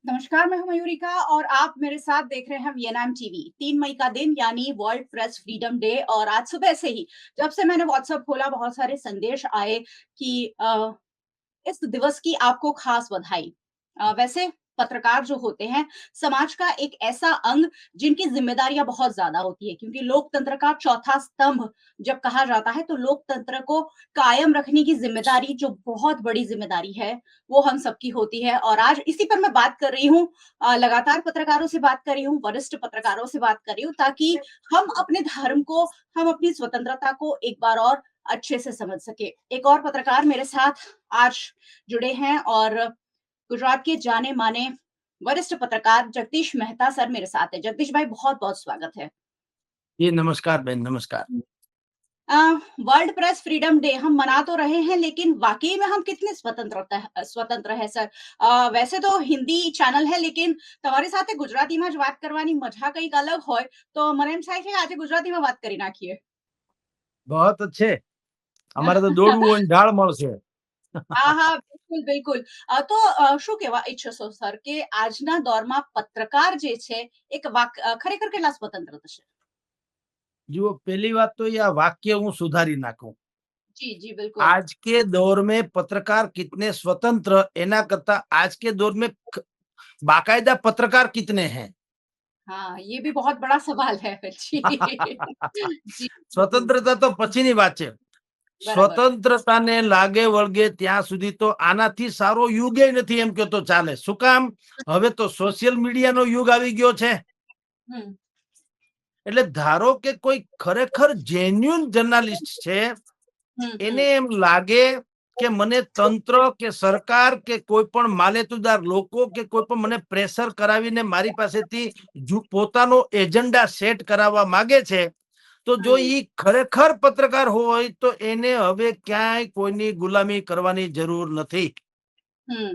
नमस्कार, मैं हूं मयूरिका और आप मेरे साथ देख रहे हैं वीएनएम टीवी। 3 मई का दिन यानी वर्ल्ड प्रेस फ्रीडम डे और आज सुबह से ही जब से मैंने व्हाट्सएप खोला बहुत सारे संदेश आए कि इस दिवस की आपको खास बधाई। वैसे पत्रकार जो होते हैं समाज का एक ऐसा अंग जिनकी जिम्मेदारियां बहुत ज्यादा होती है क्योंकि लोकतंत्र का चौथा स्तंभ जब कहा जाता है तो लोकतंत्र को कायम रखने की जिम्मेदारी जो बहुत बड़ी जिम्मेदारी है वो हम सबकी होती है और आज इसी पर मैं बात कर रही हूँ। लगातार पत्रकारों से बात कर रही हूँ, वरिष्ठ पत्रकारों से बात कर रही हूँ ताकि हम अपने धर्म को, हम अपनी स्वतंत्रता को एक बार और अच्छे से समझ सके। एक और पत्रकार मेरे साथ आज जुड़े हैं और गुजरात के जाने माने वरिष्ठ पत्रकार जगदीश मेहता सर मेरे साथ हैं। जगदीश भाई बहुत बहुत स्वागत है। जी नमस्कार बहन, नमस्कार। वर्ल्ड प्रेस फ्रीडम डे हम मना तो रहे हैं लेकिन वाकई में हम कितने स्वतंत्र है सर। वैसे तो हिंदी चैनल है लेकिन તમારી સાથે ગુજરાતીમાં જ વાત કરવાની મજા કંઈક અલગ હોય તો મને એમ થાય છે આજે ગુજરાતીમાં વાત કરી નાખીએ। बहुत अच्छे। અમારે તો દોડવું હોય ને ઢાળ મળશે। હા હા બિલકુલ બિલકુલ। તો શું કહેવા ઈચ્છો છો સર કે આજના દौરમાં પત્રકાર જે છે એક ખરેખર કેટલા સ્વતંત્ર થશે? જુઓ, પહેલી વાત તો ये वाक्य હું સુધારી નાખું। जी जी बिल्कुल। आज के दौर में पत्रकार कितने स्वतंत्र, एना करता आज के दौर में बाकायदा पत्रकार कितने हैं। हाँ, ये भी बहुत बड़ा सवाल है फिर। जी। जी, जी, स्वतंत्रता तो पछीनी વાત છે। बराबर। સ્વતંત્રતાને લાગે વળગે ત્યાં સુધી તો આનાથી સારો યુગે નથી એમ કે તો ચાલે। શું કામ? હવે તો સોશિયલ મીડિયાનો યુગ આવી ગયો છે। हुँ, એટલે ધારો કે કોઈ ખરેખર જેન્યુન જર્નાલિસ્ટ છે, हुँ, એને हुँ, એમ લાગે કે મને તંત્ર કે સરકાર કે કોઈ પણ માલેતુદાર લોકો કે કોઈ પણ મને પ્રેશર કરાવીને મારી પાસેથી પોતાનો એજન્ડા સેટ કરાવવા માંગે છે, તો જો हुँ, ઈ ખરેખર પત્રકાર હોય તો એને હવે ક્યાંય કોઈની ગુલામી કરવાની જરૂર નથી। हुँ।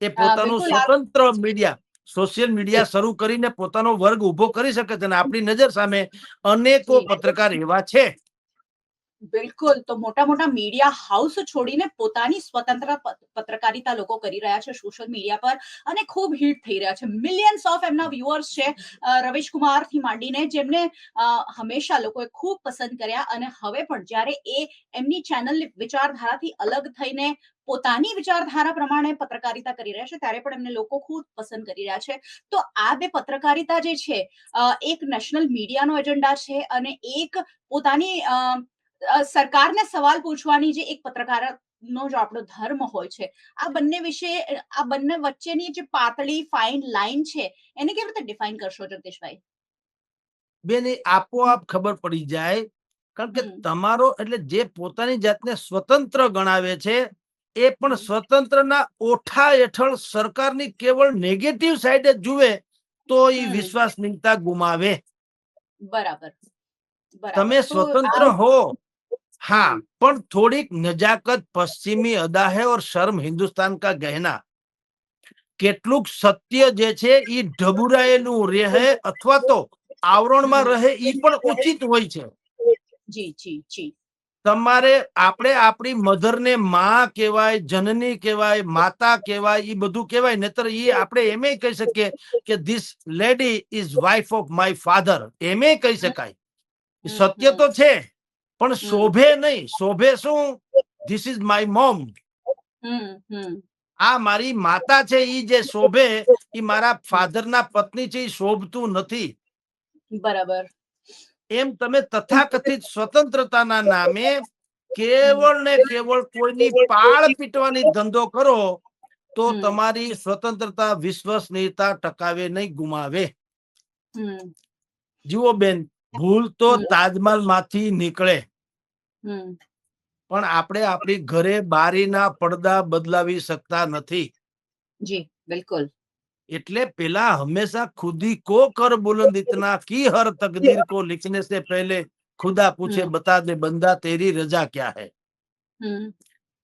એ પોતાનું बिल्कुल आप સ્વતંત્ર મીડિયા, સોશિયલ મીડિયા શરૂ કરીને પોતાનો વર્ગ ઉભો કરી શકે છે અને આપણી નજર સામે અનેકો जी। પત્રકાર એવા છે। બિલકુલ, તો મોટા-મોટા મીડિયા હાઉસ છોડીને પોતાની સ્વતંત્ર પત્રકારિતા લોકો કરી રહ્યા છે સોશિયલ મીડિયા પર અને ખૂબ હિટ થઈ રહ્યા છે। મિલિયન્સ ઓફ એમના વ્યુઅર્સ છે રવીશ કુમારથી માંડીને જેમને હંમેશા લોકોએ ખૂબ પસંદ કર્યા અને હવે પણ જ્યારે એ એમની ચેનલની વિચારધારાથી અલગ થઈને પોતાની વિચારધારા પ્રમાણે પત્રકારિતા કરી રહ્યા છે ત્યારે પણ એમને લોકો ખૂબ પસંદ કરી રહ્યા છે। તો આ બે પત્રકારિતા જે છે એક નેશનલ મીડિયાનો એજન્ડા છે અને એક પોતાની સરકારને સવાલ પૂછવાની જે એક પત્રકારનો જો આપણો ધર્મ હોય છે, આ બંને વિશે આ બંને વચ્ચેની જે પાતળી ફાઇન લાઈન છે, એને કેવી રીતે ડિફાઈન કરશો જગદીશભાઈ? બેન, એ આપોઆપ ખબર પડી જાય। કારણ કે હમ, તમારો એટલે જે પોતાની જાતને સ્વતંત્ર ગણાવે છે, એ પણ હમ, સ્વતંત્રના ઓઠા હેઠળ સરકારની કેવળ નેગેટિવ સાઈડ જ જુએ તો એ હમ, વિશ્વાસનીયતા ગુમાવે। બરાબર, તમે બરાબર. તો સ્વતંત્ર આ હો, हाँ, હમ, पर थोड़ी नजाकत पश्चिमी अदा है और शर्म हिंदुस्तान का गहना। કેટલુંક સત્ય જે છે ઈ ઢબુરાયેલું રહે અથવા તો આવરણમાં હમ, રહે ઈ પણ ઉચિત હોય છે। જી, જી, જી. તમારે આપણે આપણી મધરને માં કહેવાય, જનની કહેવાય, માતા કહેવાય, ઈ બધું કહેવાય, નહીતર ઈ આપણે એમે કહી શકીએ કે this lady is wife of my father, એમે કહી હમ, શકાય। હમ, સત્ય હમ, તો છે પણ હમ, શોભે નહીં। શોભે શું? ધીસ ઇઝ માય મોમ, હમ, હમ, આ મારી માતા છે, ઈ જે શોભે ઈ મારા હમ, ફાધરના પત્ની છે ઈ શોભતું નથી। બરાબર. એમ તમે તથાકથિત સ્વતંત્રતાના નામે હમ, કેવળ ને કેવળ કોઈની પાળ પીટવાની ધંધો કરો તો હમ, તમારી સ્વતંત્રતા વિશ્વસનીયતા ટકાવે નહીં, ગુમાવે। હમ, જુઓ બેન, ભૂલ તો હમ, તાજમહલ માંથી નીકળે હમ, પણ આપણે આપણી ઘરે બારીના પડદા બદલાવી શકતા નથી। જી, બિલકુલ। એટલે પેલા હमेशा खुदी को कर बुलंद इतना की हर तकदीर को लिखने से पहले खुदा पूछे હમ, बता दे बंदा तेरी रजा क्या है। હમ,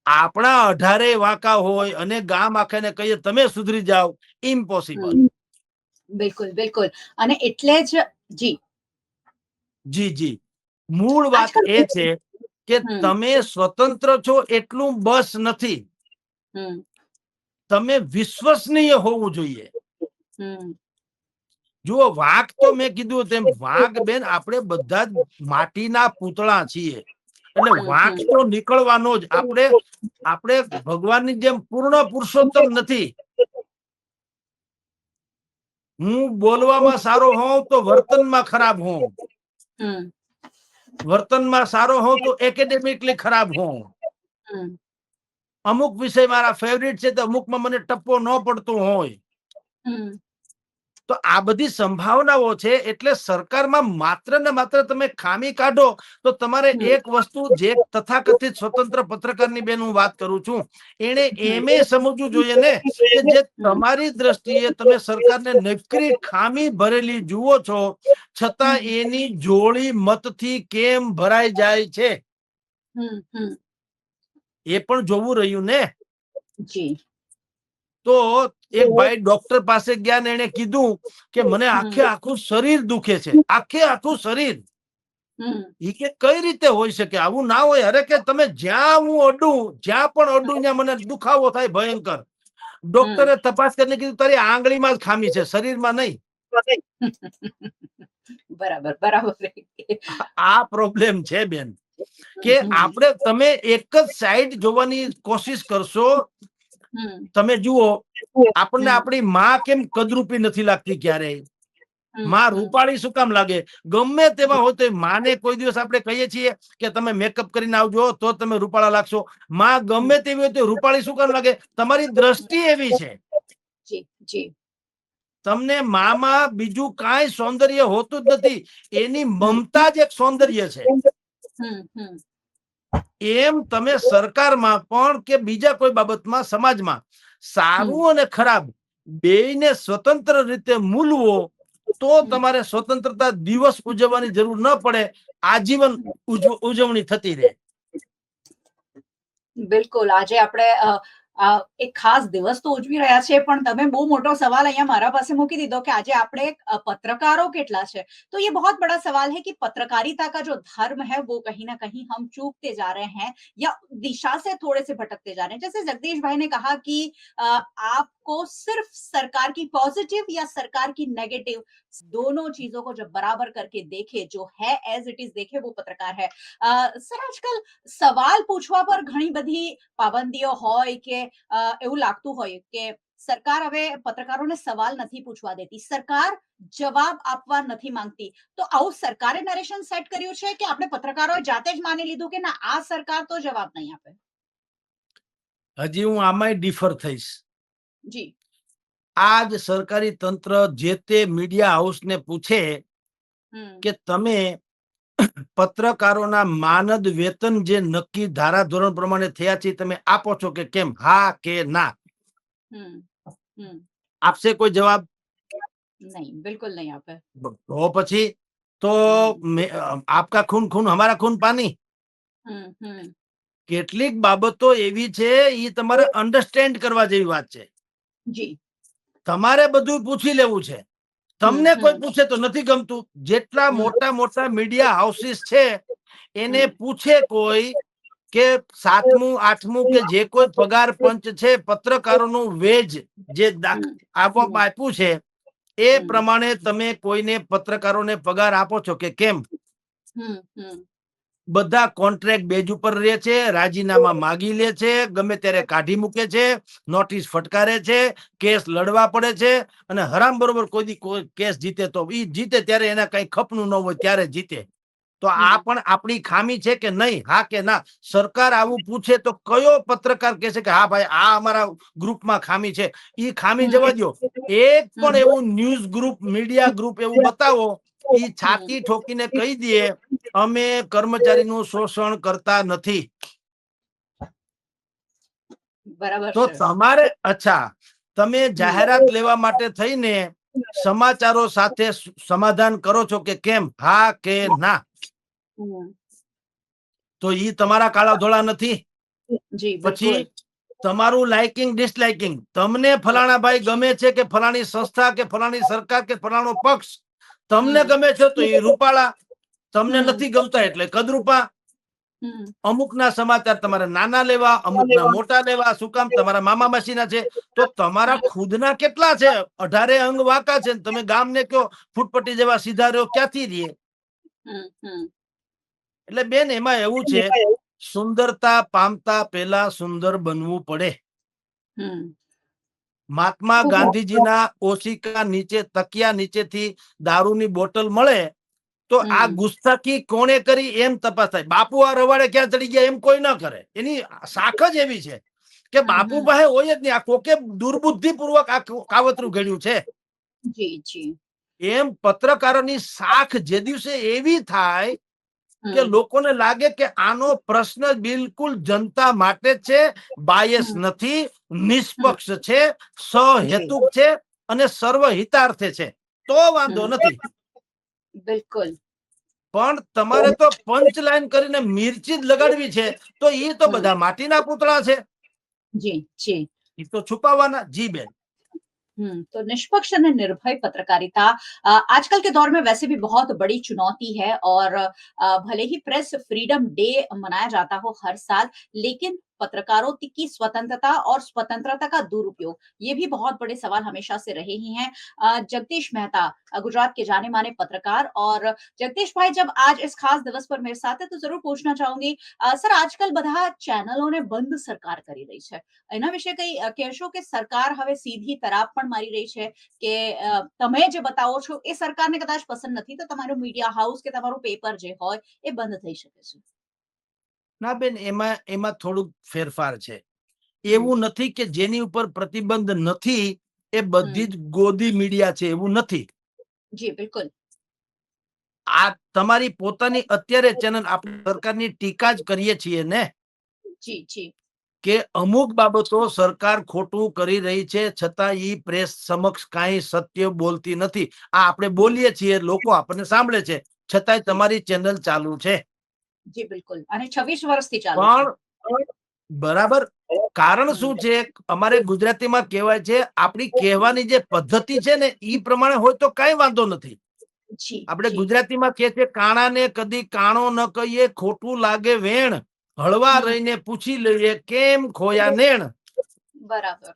આપણા 18 વાંકા હોય અને ગામ આખાને કહીએ તમે સુધરી જાઓ, ઇમ્પોસિબલ। હમ, બિલકુલ, બિલકુલ અને એટલે જ જી, જી જી, મૂળ વાત આજકાલ એ છે કે હમ, તમે સ્વતંત્ર છો એટલું બસ નથી। હમ, તમે વિશ્વસનીય હોવું જોઈએ. હમ જુઓ, વાઘ તો મેં કીધું તેમ વાઘ બેન આપણે બધા જ માટીના પૂતળા છીએ, એટલે વાઘ હમ તો નીકળવાનો જ. આપણે ભગવાનની જેમ પૂર્ણ પુરુષોત્તમ નથી. હું બોલવામાં સારો હોઉં તો વર્તનમાં ખરાબ હોઉં, હમ વર્તનમાં સારો હોઉં તો એકેડેમિકલી ખરાબ હોઉં. હમ અમુક વિષય મારા ફેવરિટ છે તો અમુકમાં મને ટપ્પો ન પડતો હોય. હમ તો આ બધી સંભાવનાઓ છે. એટલે સરકારમાં માત્ર ને માત્ર તમે ખામી કાઢો તો તમારે હમ એક વસ્તુ, જે તથાકથિત સ્વતંત્ર પત્રકારની બેન હું વાત કરું છું, એને એમે સમજવું જોઈએ ને કે જે તમારી દ્રષ્ટિએ તમે સરકારને નકરી ખામી ભરેલી જુઓ છો, છતાં એની જોડી મતથી કેમ ભરાઈ જાય છે હમ એ પણ જોવું રહ્યું ને. જી. તો એક ભાઈ ડોક્ટર પાસે ગયા ને એને કીધું કે મને આખે હમ આખું શરીર દુખે છે, આખે આખું શરીર. હમ એ કે કઈ રીતે હોઈ શકે? આવું ના હોય. અરે કે તમે જ્યાં હું અડું, જ્યાં પણ અડું ત્યાં મને દુખાવો થાય ભયંકર. હમ ડોક્ટરે તપાસ કરીને કીધું તારી આંગળીમાં જ ખામી છે, શરીરમાં નહીં. બરાબર બરાબર. આ પ્રોબ્લેમ છે બેન, કે હમ તમે એક જ સાઈડ જોવાની કોશિશ કરશો. હમ તમે જુઓ, આપણને હમ આપણી માં કેમ કદરૂપી નથી લાગતી ક્યારેય? હમ માં હમ રૂપાળી શું કામ લાગે? ગમે તેવા હોય તો માને કોઈ દિવસ આપણે કહીએ છીએ કે તમે મેકઅપ કરીને આવજો તો તમે રૂપાળા લાગશો? માં ગમે તેવી હોય તો રૂપાળી શું કામ લાગે? તમારી દ્રષ્ટિ એવી છે. જી જી. તમને મામાં બીજું કાંઈ સૌંદર્ય હોતું જ નથી, એની મમતા જ એક સૌંદર્ય છે. હમ એમ તમે સરકારમાં પણ કે બીજા કોઈ બાબતમાં, સમાજમાં હમ સારું અને ખરાબ બેયને સ્વતંત્ર રીતે મૂલવો, તો હમ તમારે સ્વતંત્રતા દિવસ ઉજવવાની જરૂર ન પડે, આજીવન ઉજવણી થતી રહે. બિલકુલ. આજે આપણે એક ખાસ દિવસ તો ઉજવી રહ્યા છીએ, પણ તમે બહુ મોટો સવાલ અહીંયા મારા પાસે મૂકી દીધો કે આજે આપણે पत्रकारों કેટલા છે? तो ये बहुत बड़ा सवाल है कि पत्रकारिता का जो धर्म है वो कहीं ना कहीं हम चूकते जा रहे हैं या दिशा से थोड़े से भटकते जा रहे हैं। जैसे जगदीश भाई ने कहा कि आपको सिर्फ सरकार की पॉजिटिव या सरकार की नेगेटिव दोनों चीजों को जब बराबर करके देखे, जो है एज इट इज देखे, वो पत्रकार है। सर, आजकल સવાલ પૂછવા પર ઘણી બધી પાબંદીઓ હોય કે એવું લાગતું હોય કે સરકાર હવે પત્રકારોને સવાલ નથી પૂછવા દેતી, સરકાર જવાબ આપવા નથી માંગતી. તો આવું સરકારે નરેશન સેટ કર્યું છે કે આપણે પત્રકારોએ જાતે જ માની લીધું કે ના, આ સરકાર તો જવાબ નહીં આપે? હજી હું આમાંય ડિફર થઈશ. જી. આ જ સરકારી તંત્ર જે તે મીડિયા હાઉસને પૂછે હમ કે તમે પત્રકારોના માનદ વેતન જે નક્કી ધારાધોરણ પ્રમાણે થયા છે તમે આપો છો કે કેમ? હા કે ના? હમ હમ આપશે કોઈ જવાબ? નહીં, બિલકુલ નહીં આપે. તો પછી તો આપકા ખૂન ખૂન હમારા ખૂન પાની. હમ કેટલીક બાબતો એવી છે, એ તમારે અન્ડરસ્ટેન્ડ કરવા જેવી વાત છે. જી. તમારે બધું પૂછી લેવું છે. તમને કોઈ પૂછે તો નથી ગમતું. જેટલા હમ મોટા મોટા મીડિયા હાઉસીસ છે એને હમ પૂછે કોઈ કે 7મું 8મું કે જે કોઈ પગાર પંચ છે, પત્રકારોનું વેજ જે હમ આપવામાં આપ્યું છે એ હમ પ્રમાણે તમે કોઈને પત્રકારોને પગાર આપો છો કે કેમ? હમ બધા કોન્ટ્રાક્ટ બેઝ ઉપર રહે છે, રાજીનામા માગી લે છે, ગમે ત્યારે કાઢી મૂકે છે, નોટિસ ફટકારે છે, કેસ લડવા પડે છે, અને હરામ બરોબર કોઈ કેસ જીતે તો ઈ જીતે ત્યારે એને કઈ ખપનું ન હોય ત્યારે જીતે. તો આ પણ આપણી ખામી છે કે નહીં? હા કે ના? સરકાર આવું પૂછે તો કયો પત્રકાર કહે છે કે હા ભાઈ, આ અમારા ગ્રુપમાં ખામી છે? ઈ ખામી જવા દો. એક પણ એવું ન્યૂઝ ગ્રુપ, મીડિયા ગ્રુપ એવું બતાવો, ઈ છાતી ઠોકીને કહી દે અમે કર્મચારીનું શોષણ કરતા નથી. બરાબર તો છે. તમારે તમે જાહેરાત લેવા માટે થઈને સમાચારો સાથે સમાધાન કરો છો કે કેમ? હા કે ના? તો ઈ તમારા કાળા ધોળા નથી. જી, પછી બિલકુલ. તમારું લાઇકિંગ ડિસલાઇકિંગ, તમને ફલાણા ભાઈ ગમે છે કે ફલાણી સંસ્થા કે ફલાણી સરકાર કે ફલાણો પક્ષ તમને હમ ગમે છે તો એ રૂપાળા, તમને હમ નથી ગમતા એટલે કદરૂપા. હમ અમુકના સમાચાર તમારે નાના લેવા, અમુકના મોટા લેવા. શું કામ? તમારા મામા માસીના છે તો તમારા ખુદના કેટલા છે? 18 અંગ વાંકા છે. તમે ગામને કયો ફૂટપટ્ટી જેવા સીધા રહ્યો, ક્યાંથી રહીએ? હમ એટલે બેન, એમાં એવું છે, સુંદરતા પામતા પહેલા સુંદર બનવું પડે. હમ મહાત્મા ખૂબ ગાંધીજીના ઓશિકા નીચે, તકિયા નીચેથી દારૂની બોટલ મળે તો આ હમ ગુસ્તાખી કોણે કરી એમ તપાસ થાય. બાપુ આ રવાડે ક્યાં ચડી ગયા એમ કોઈ ન કરે. એની શાખ જ એવી છે કે બાપુ હમ પાસે હોય જ નહીં. આ કોકે દુર્બુદ્ધિપૂર્વક આ કાવતરું ઘડ્યું છે. જી જી એમ પત્રકારોની શાખ જે દિવસે એવી થાય કે હમ લોકોને લાગે કે આનો પ્રશ્ન બિલકુલ જનતા માટે છે, બાયસ હમ નથી, હમ નિષ્પક્ષ છે, જી સહેતુક છે અને સર્વહિતાર્થે છે, તો વાંધો હમ નથી. બિલકુલ પણ તમારે તો પંચલાઈન કરીને મિર્ચી જ લગાડવી છે તો એ તો હમ બધા માટીના પુતળા છે, જી જી એ તો છુપાવવાના. જી બેન. तो निष्पक्ष और निर्भय पत्रकारिता आजकल के दौर में वैसे भी बहुत बड़ी चुनौती है और भले ही प्रेस फ्रीडम डे मनाया जाता हो हर साल, लेकिन पत्रकारों की स्वतंत्रता और स्वतंत्रता का दुरुपयोग ये भी बहुत बड़े सवाल हमेशा से रहे ही हैं। जगदीश मेहता गुजरात के जाने माने पत्रकार, और जगदीश भाई जब आज इस खास दिवस पर मेरे साथ है तो जरूर पूछना चाहूंगी सर, आजकल બધા ચેનલોને બંધ સરકાર કરી રહી છે, એના વિશે કઈ કહેશો કે સરકાર હવે સીધી તરાપ પણ મારી રહી છે કે તમે જે બતાવો છો એ સરકારને કદાચ પસંદ નથી તો તમારું મીડિયા હાઉસ કે તમારું પેપર જે હોય એ બંધ થઈ શકે છે? ના બેન, એમાં એમાં થોડુંક ફેરફાર છે. હમ એવું નથી કે જેની ઉપર પ્રતિબંધ નથી એ હમ બધી જ ગોદી મીડિયા છે, એવું નથી. જી બિલકુલ આ તમારી પોતાની અત્યારે ચેનલ, આપણે સરકારની ટીકા જ કરીએ છીએ ને જી જી કે અમુક બાબતો સરકાર ખોટું કરી રહી છે છતાં ઈ પ્રેસ સમક્ષ કાંઈ સત્ય બોલતી નથી. આ આપણે હમ બોલીએ છીએ, લોકો આપણને સાંભળે છે, છતાંય જી તમારી ચેનલ ચાલુ છે. જી બિલકુલ, અને 26 વર્ષથી ચાલુ છે. પણ બરાબર, કારણ હમ શું છે? અમારે ગુજરાતીમાં કહેવાય છે, આપણી કહેવાની જે પદ્ધતિ છે ને ઈ પ્રમાણે હોય તો કઈ વાંધો નથી. જી આપણે જી ગુજરાતીમાં કહે છે, કાણાને કદી કાણો ન કહીએ, ખોટું લાગે વેણ, હળવા હમ રહીને પૂછી લઈએ કેમ ખોયા નેણ. બરાબર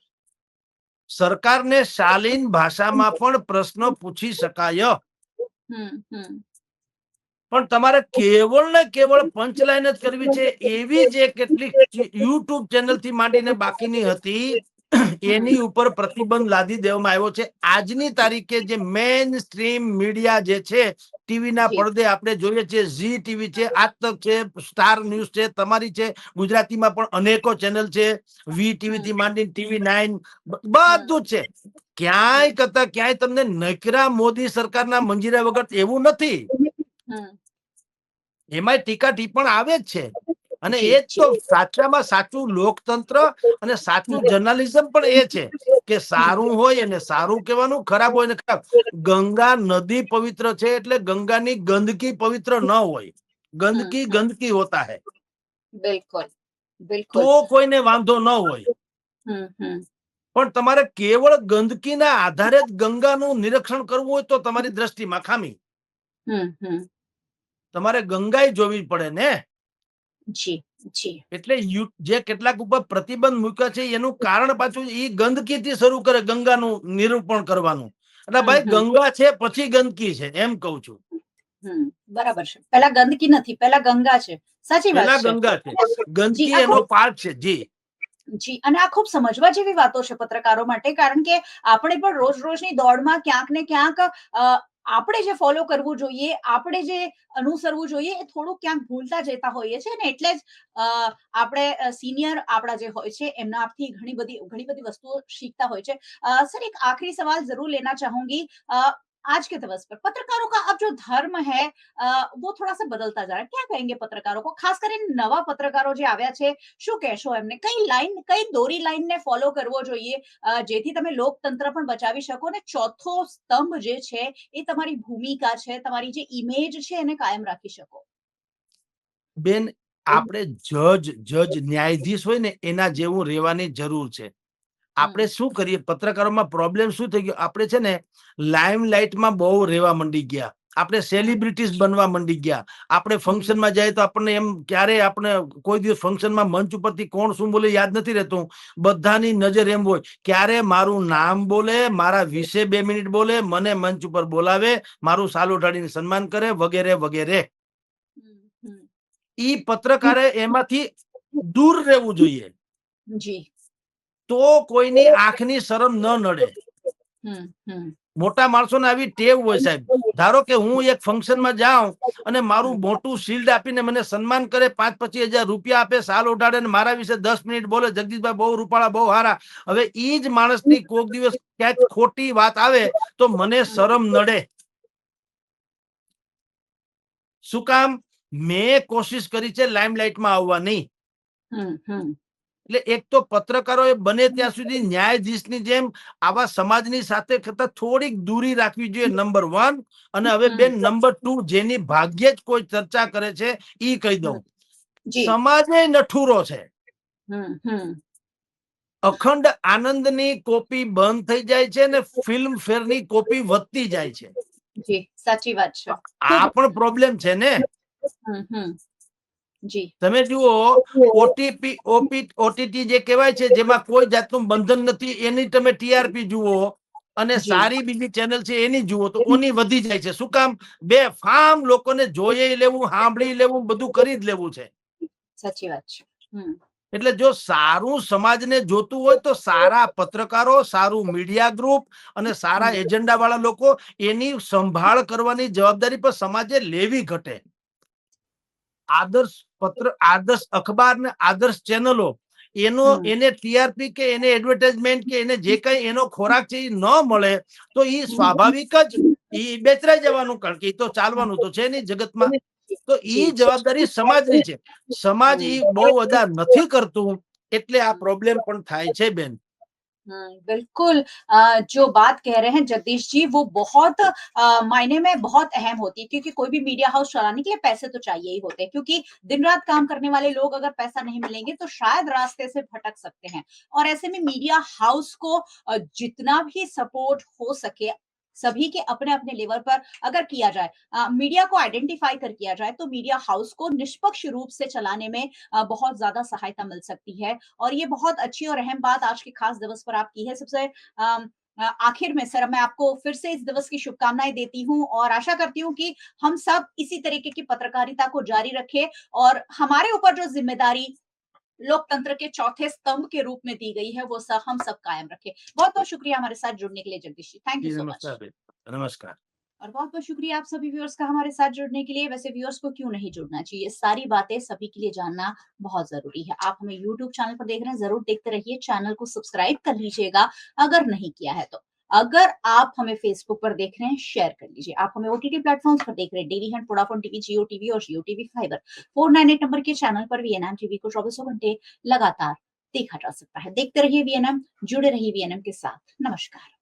સરકારને શાલીન ભાષામાં પણ પ્રશ્નો પૂછી શકાય, હમ પણ તમારે કેવળ ને કેવળ પંચલાઈન જ કરવી છે. એવી જે કેટલીક યુટ્યુબ ચેનલ થી માંડીને બાકીની હતી હમ એની ઉપર પ્રતિબંધ લાદી દેવામાં આવ્યો છે. આજની તારીખે જે મેઇન સ્ટ્રીમ મીડિયા જે છે, ટીવી ના જી પડદે આપણે જોઈએ છીએ, ઝી ટીવી છે, આજ તક છે, સ્ટાર ન્યૂઝ છે, તમારી છે, ગુજરાતીમાં પણ અનેકો ચેનલ છે, વી ટીવી હમ થી માંડીને TV9, હમ બધું જ છે. ક્યાંય હમ કરતા ક્યાંય તમને નકરા મોદી સરકારના મંજીરા વગર એવું નથી. હમ એમાંય ટીકા ટિપ્પણ આવે જ છે, અને જી એ જ તો જી સાચામાં સાચું લોકતંત્ર અને સાચું હમ જર્નલિઝમ પણ એ છે કે સારું હોય અને સારું કહેવાનું, ખરાબ હોય ને ખરાબ. ગંગા નદી પવિત્ર છે એટલે ગંગાની ગંદકી પવિત્ર ન હોય. ગંદકી હમ ગંદકી હોતા હૈ, બિલકુલ તો બિલકુલ કોઈને વાંધો ન હોય. હમ પણ તમારે કેવળ ગંદકીના આધારે જ ગંગાનું નિરીક્ષણ કરવું હોય તો તમારી દ્રષ્ટિમાં ખામી. હમ તમારે ગંગાઈ જોવી પડે ને. જી જી એટલે જે કેટલાક ઉપર પ્રતિબંધ મૂક્યા છે એનું કારણ પાછું એ ગંદકીથી શરૂ કરે ગંગાનું નિરૂપણ કરવાનું. એટલે ભાઈ, હમ ગંગા છે પછી ગંદકી છે, એમ કઉ છું. બરાબર છે, પેલા ગંદકી નથી, પેલા ગંગા છે. સાચી વાત પેલા છે. ગંગા છે, જી ગંદકી આ એનો ખૂબ પાર્ટ છે. જી. જી, અને આ ખૂબ સમજવા જેવી વાતો છે પત્રકારો માટે, કારણ કે આપણે પણ રોજ-રોજની દોડમાં ક્યાંક ને ક્યાંક આપણે જે ફોલો કરવું જોઈએ, આપણે જે અનુસરવું જોઈએ, એ થોડું ક્યાંક ભૂલતા જતા હોઈએ છીએ, ને એટલે જ આપણે સિનિયર આપણા જે હોય છે એમનાથી ઘણી બધી વસ્તુઓ શીખતા હોય છે। सर, एक आखिरी सवाल जरूर लेना चाहूंगी। आज के दिवस पर पत्रकारों का अब जो धर्म है वो थोड़ा सा बदलता जा रहा है, क्या कहेंगे पत्रकारों को, खास કરીને નવા પત્રકારો જે આવ્યા છે, શું કહેશો એમને? કઈ દોરી લાઈનને ફોલો કરવો જોઈએ જેથી તમે લોકતંત્ર પણ બચાવી શકો ને ચોથો સ્તંભ જે છે એ તમારી ભૂમિકા છે, તમારી જે ઇમેજ છે એને કાયમ રાખી શકો? બેન, આપણે જજ ન્યાયાધીશ હોય ને એના જેવું રહેવાની જરૂર છે. આપણે હમ શું કરીએ, પત્રકારોમાં પ્રોબ્લેમ શું થઈ ગયો, આપણે છે ને લાઇમ લાઇટમાં બહુ રહેવા માંડી ગયા. આપણે સેલિબ્રિટીઝ બનવા માંડી ગયા. આપણે ફંક્શનમાં જાય તો આપણને એમ ક્યારે આપણે કોઈ દિવસ ફંક્શનમાં મંચ ઉપરથી કોણ શું બોલે યાદ નથી રહેતું. બધાની નજર એમ હોય ક્યારે મારું નામ બોલે, મારા વિશે 2 મિનિટ બોલે, મને મંચ ઉપર બોલાવે, મારું સાલ ઉઠાડીને સન્માન કરે વગેરે વગેરે. ઈ પત્રકારે એમાંથી દૂર રહેવું જોઈએ. જી. તો કોઈની આંખની શરમ ન નડે. મોટા માણસોને આવી ટેવ હોય સાહેબ. ધારો કે હું એક ફંક્શનમાં જાઉં અને મારું મોટું શિલ્ડ આપીને મને સન્માન કરે, 5-25 હજાર રૂપિયા આપે, સાલ ઉડાડે ને મારા વિશે 10 મિનિટ બોલે, જગદીશભાઈ બહુ રૂપાળા, બહુ હારા. હવે ઈ જ માણસની કોક દિવસ ક્યાંક ખોટી વાત આવે તો મને શરમ નડે. શું કામ? મેં કોશિશ કરી છે લાઇમલાઇટમાં આવવાની. એટલે એક તો પત્રકારોએ બને ત્યાં સુધી ન્યાયાધીશની જેમ આવા સમાજની સાથે કરતા થોડીક દૂરી રાખવી જોઈએ, નંબર 1. અને હવે બેન નંબર 2, જેની ભાગ્યે જ કોઈ ચર્ચા કરે છે ઈ કહી દઉં, સમાજે નઠુરો છે. અખંડ આનંદની કોપી બંધ થઈ જાય છે ને ફિલ્મ ફેરની કોપી વધતી જાય છે. જી, સાચી વાત છે. આ પણ પ્રોબ્લેમ છે ને. જી. તમે જુઓ ઓટીટી જે કહેવાય છે, જેમાં કોઈ જાતનું બંધન નથી, એની તમે ટીઆરપી જુઓ અને સારી બીજી ચેનલ છે એની જુઓ તો ઓની વધી જાય છે. શું કામ? બે ફામ લોકોને જોઈએ લેવું, સાંભળી લેવું, બધું કરી જ લેવું છે. સાચી વાત છે. એટલે જો સારું સમાજને જોતું હોય તો સારા પત્રકારો, સારું મીડિયા ગ્રુપ અને સારા એજન્ડા વાળા લોકો એની સંભાળ કરવાની જવાબદારી પર સમાજે લેવી ઘટે. આદર્શ અખબાર ને આદર્શ ચેનલો એને ટીઆરપી કે એને એડવર્ટાઇઝમેન્ટ કે એને જે કઈ એનો ખોરાક છે એ ન મળે તો એ સ્વાભાવિક જ એ બેચરાઈ જવાનું, કારણ કે એ તો ચાલવાનું તો છે નહીં જગતમાં. તો ઈ જવાબદારી સમાજની છે. સમાજ ઈ બહુ અદા નથી કરતું એટલે આ પ્રોબ્લેમ પણ થાય છે બેન. बिल्कुल। जो बात कह रहे हैं जगदीश जी वो बहुत मायने में बहुत अहम होती है, क्योंकि कोई भी मीडिया हाउस चलाने के लिए पैसे तो चाहिए ही होते हैं, क्योंकि दिन रात काम करने वाले लोग अगर पैसा नहीं मिलेंगे तो शायद रास्ते से भटक सकते हैं। और ऐसे में मीडिया हाउस को जितना भी सपोर्ट हो सके सभी के अपने अपने लेवल पर अगर किया जाए, मीडिया को आइडेंटिफाई कर किया जाए, तो मीडिया हाउस को निष्पक्ष रूप से चलाने में बहुत ज्यादा सहायता मिल सकती है। और ये बहुत अच्छी और अहम बात आज के खास दिवस पर आप की है। सबसे आखिर में सर मैं आपको फिर से इस दिवस की शुभकामनाएं देती हूँ और आशा करती हूँ कि हम सब इसी तरीके की पत्रकारिता को जारी रखें और हमारे ऊपर जो जिम्मेदारी लोकतंत्र के चौथे स्तंभ के रूप में दी गई है वो हम सब कायम रखें। बहुत बहुत शुक्रिया हमारे साथ जुड़ने के लिए Jagdish ji. Thank you so much. नमस्कार। और बहुत बहुत शुक्रिया आप सभी व्यूअर्स का हमारे साथ जुड़ने के लिए। वैसे व्यूअर्स को क्यों नहीं जुड़ना चाहिए, सारी बातें सभी के लिए जानना बहुत जरूरी है। आप हमें यूट्यूब चैनल पर देख रहे हैं, जरूर देखते रहिए, चैनल को सब्सक्राइब कर लीजिएगा अगर नहीं किया है तो। अगर आप हमें फेसबुक पर देख रहे हैं, शेयर कर लीजिए। आप हमें ओटीटी प्लेटफॉर्म्स पर देख रहे हैं, डेली हंट, वोडाफोन टीवी, जियो टीवी और जियो टीवी फाइबर 498 नंबर के चैनल पर वीएनएम टीवी को 24 घंटे लगातार देखा जा सकता है। देखते रहिए वीएनएम, जुड़े रहिए वीएनएम के साथ। नमस्कार।